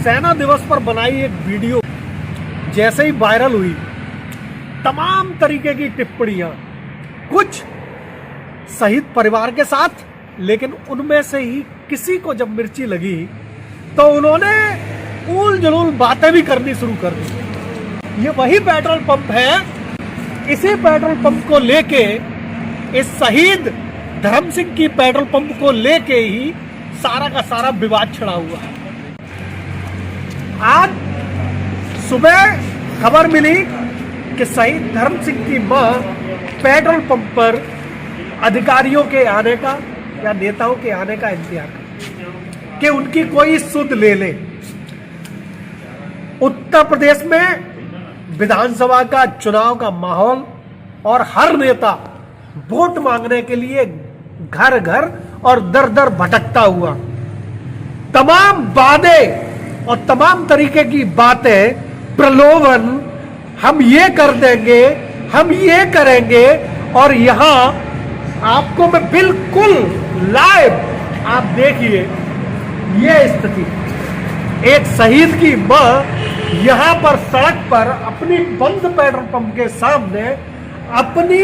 सेना दिवस पर बनाई एक वीडियो जैसे ही वायरल हुई, तमाम तरीके की टिप्पणियां, कुछ शहीद परिवार के साथ, लेकिन उनमें से ही किसी को जब मिर्ची लगी तो उन्होंने ऊल जलूल बातें भी करनी शुरू कर दी। ये वही पेट्रोल पंप है, इसी पेट्रोल पंप को लेके, इस शहीद धर्म सिंह की पेट्रोल पंप को लेके ही सारा का सारा विवाद छिड़ा हुआ है। आज सुबह खबर मिली कि शहीद धर्म सिंह की मां पेट्रोल पंप पर अधिकारियों के आने का या नेताओं के आने का इंतजार कर कि उनकी कोई सुध ले ले। उत्तर प्रदेश में विधानसभा का चुनाव का माहौल और हर नेता वोट मांगने के लिए घर घर और दर दर भटकता हुआ तमाम वादे और तमाम तरीके की बातें, प्रलोभन, हम ये कर देंगे, हम ये करेंगे, और यहां आपको मैं बिल्कुल लाइव आप देखिए ये स्थिति। एक शहीद की मां यहां पर सड़क पर अपनी बंद पेट्रोल पंप के सामने अपनी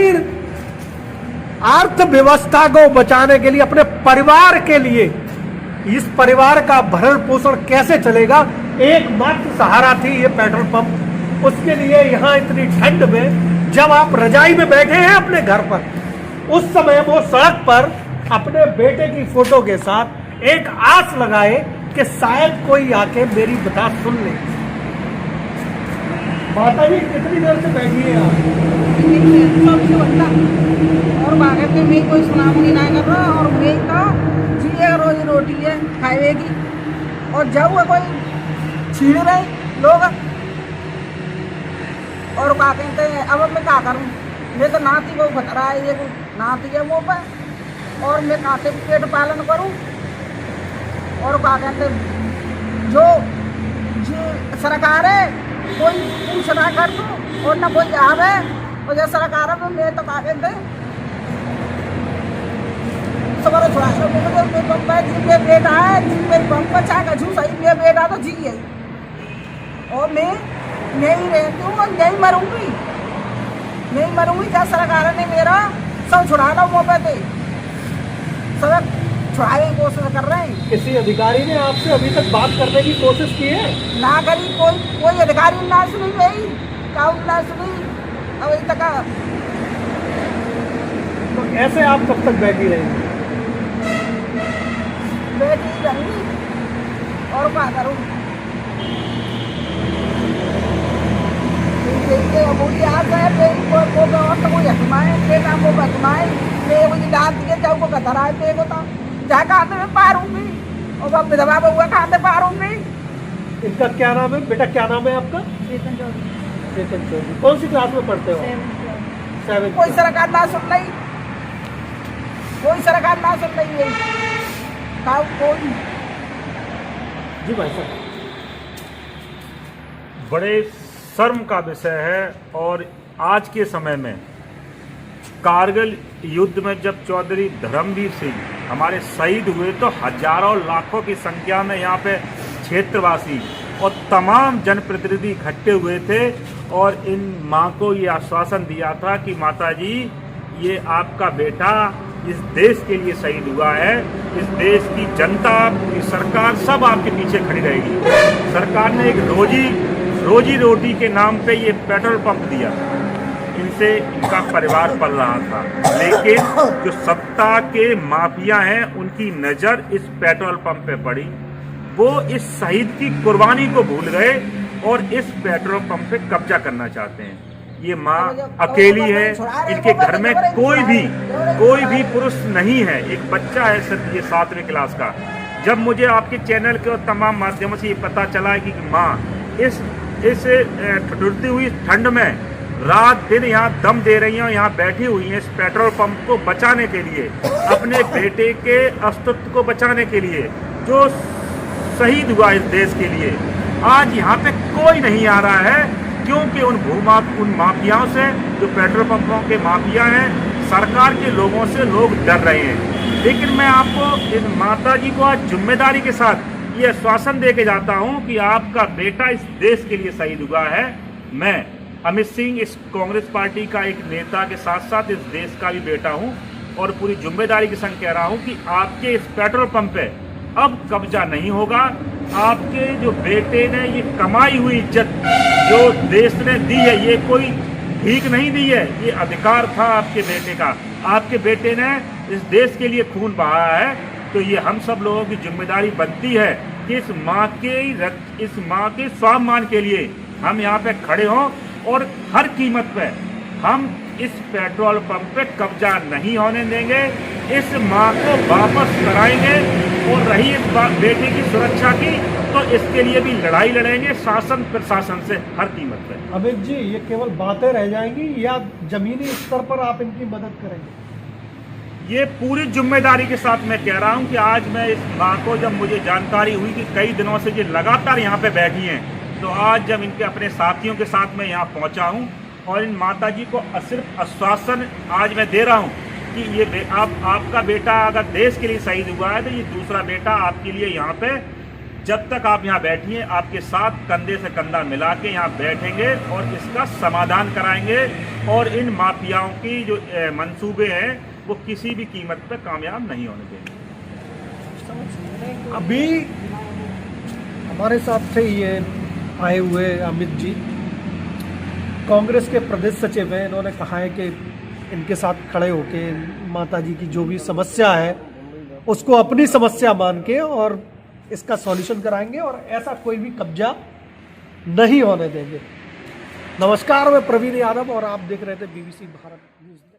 अर्थव्यवस्था को बचाने के लिए, अपने परिवार के लिए, इस परिवार का भरण पोषण कैसे चलेगा, एकमात्र सहारा थी ये पेट्रोल पंप। उसके लिए यहां इतनी ठंड में जब आप रजाई में बैठे हैं अपने घर पर, उस समय वो सड़क पर अपने बेटे की फोटो के साथ एक आस लगाए कि शायद कोई आके मेरी बात सुन ले। माता जी कितनी देर से बैठी है और बाहर में मैं कोई सुनामुनी ना कर रहा, और मैं तो जिए रोजी रोटी है खाएगी, और जब कोई छीन रहे लोग, और क्या कहते हैं, अब मैं क्या करूँ, मैं तो नाती वो खतरा है, ये नाती है वो पे, और मैं कहाँ से पेट पालन करूँ, और क्या कहते जो सरकार है कोई पूछ ना कर दो और ना कोई आवे, और जो सरकार है मैं तो क्या कहते सवाल छोड़ा जिनमें बेटा है, जिनमें पंप बचा झू सही में बेटा तो जी है, और मैं नहीं रहती हूँ और नहीं मरूंगी, नहीं मरूंगी। क्या सरकार ने मेरा सब छुड़ा लो, वो पे सब छुड़ाने की कोशिश कर रहे हैं। किसी अधिकारी ने आपसे अभी तक बात करने की कोशिश की है? ना करी, कोई अधिकारी ना सुनी, भाई काउंट ना सुनी अभी तक। तो ऐसे आप कब तक बैठी रहेंगी? बैठी रहूंगी और क्या करूँ। और विधवा बउआ खाते पारूंगी। इनका क्या नाम है बेटा, क्या नाम है आपका? चेतन चौधरी। चेतन चौधरी। कौन सी क्लास में पढ़ते हो? 7th। कोई सरकार ना सुन रही, कोई सरकार ना सुन रही है। कोई जी भाई साहब, बड़े शर्म का विषय है। और आज के समय में कारगिल युद्ध में जब चौधरी धर्मवीर सिंह हमारे शहीद हुए तो हजारों लाखों की संख्या में यहाँ पे क्षेत्रवासी और तमाम जनप्रतिनिधि इकट्ठे हुए थे, और इन माँ को ये आश्वासन दिया था कि माता जी ये आपका बेटा इस देश के लिए शहीद हुआ है, इस देश की जनता, की सरकार सब आपके पीछे खड़ी रहेगी। सरकार ने एक रोजी रोटी के नाम पे ये पेट्रोल पंप दिया, इनसे इनका परिवार पल रहा था, लेकिन जो सत्ता के माफिया हैं उनकी नज़र इस पेट्रोल पंप पे पड़ी। वो इस शहीद की कुर्बानी को भूल गए और इस पेट्रोल पंप पे कब्जा करना चाहते हैं। ये माँ अकेली है, इनके घर में कोई भी पुरुष नहीं है, एक बच्चा है सिर्फ ये 7वीं क्लास का। जब मुझे आपके चैनल के और तमाम माध्यमों से ये पता चला कि माँ इस ठिठुरती हुई ठंड में रात दिन यहाँ दम दे रही हैं और यहाँ बैठी हुई हैं इस पेट्रोल पंप को बचाने के लिए, अपने बेटे के अस्तित्व को बचाने के लिए, जो शहीद हुआ इस देश के लिए, आज यहाँ पे कोई नहीं आ रहा है, क्योंकि उन माफियाओं से, जो पेट्रोल पंपों के माफिया हैं, सरकार के लोगों से लोग डर रहे हैं। लेकिन मैं आपको इस माता जी को आज जिम्मेदारी के साथ ये आश्वासन दे के जाता हूं कि आपका बेटा इस देश के लिए शहीद हुआ है। मैं अमित सिंह इस कांग्रेस पार्टी का एक नेता के साथ साथ इस देश का भी बेटा हूं और पूरी जिम्मेदारी के संग कह रहा हूं कि आपके इस पेट्रोल पंप पे अब कब्जा नहीं होगा। आपके जो बेटे ने ये कमाई हुई इज्जत जो देश ने दी है, ये कोई भीख नहीं दी है, ये अधिकार था आपके बेटे का। आपके बेटे ने इस देश के लिए खून बहाया है, तो ये हम सब लोगों की जिम्मेदारी बनती है कि इस माँ के स्वाभिमान के लिए हम यहाँ पे खड़े हों और हर कीमत पे हम इस पेट्रोल पंप पे कब्जा नहीं होने देंगे। इस माँ को वापस कराएंगे और रही इस बेटे की सुरक्षा की, तो इसके लिए भी लड़ाई लड़ेंगे शासन प्रशासन से हर कीमत पे। अमित जी, ये केवल बातें रह जाएंगी या जमीनी स्तर पर आप इनकी मदद करेंगे? ये पूरी जिम्मेदारी के साथ मैं कह रहा हूं कि आज मैं इस माँ को, जब मुझे जानकारी हुई कि कई दिनों से ये लगातार यहाँ पे बैठी हैं, तो आज जब इनके अपने साथियों के साथ मैं यहाँ पहुँचा हूँ और इन माता जी को सिर्फ आश्वासन आज मैं दे रहा हूँ कि ये आपका बेटा अगर देश के लिए शहीद हुआ है तो ये दूसरा बेटा आपके लिए यहाँ पे, जब तक आप यहाँ बैठिए, आपके साथ कंधे से कंधा मिला के यहाँ बैठेंगे और इसका समाधान कराएंगे और इन माफियाओं की जो मंसूबे हैं वो किसी भी कीमत पर कामयाब नहीं होने देंगे। अभी हमारे साथ थे ये आए हुए अमित जी, कांग्रेस के प्रदेश सचिव हैं। इन्होंने कहा है कि इनके साथ खड़े होके माता जी की जो भी समस्या है उसको अपनी समस्या मान के और इसका सॉल्यूशन कराएंगे और ऐसा कोई भी कब्जा नहीं होने देंगे। नमस्कार, मैं प्रवीण यादव और आप देख रहे थे BBC भारत न्यूज़।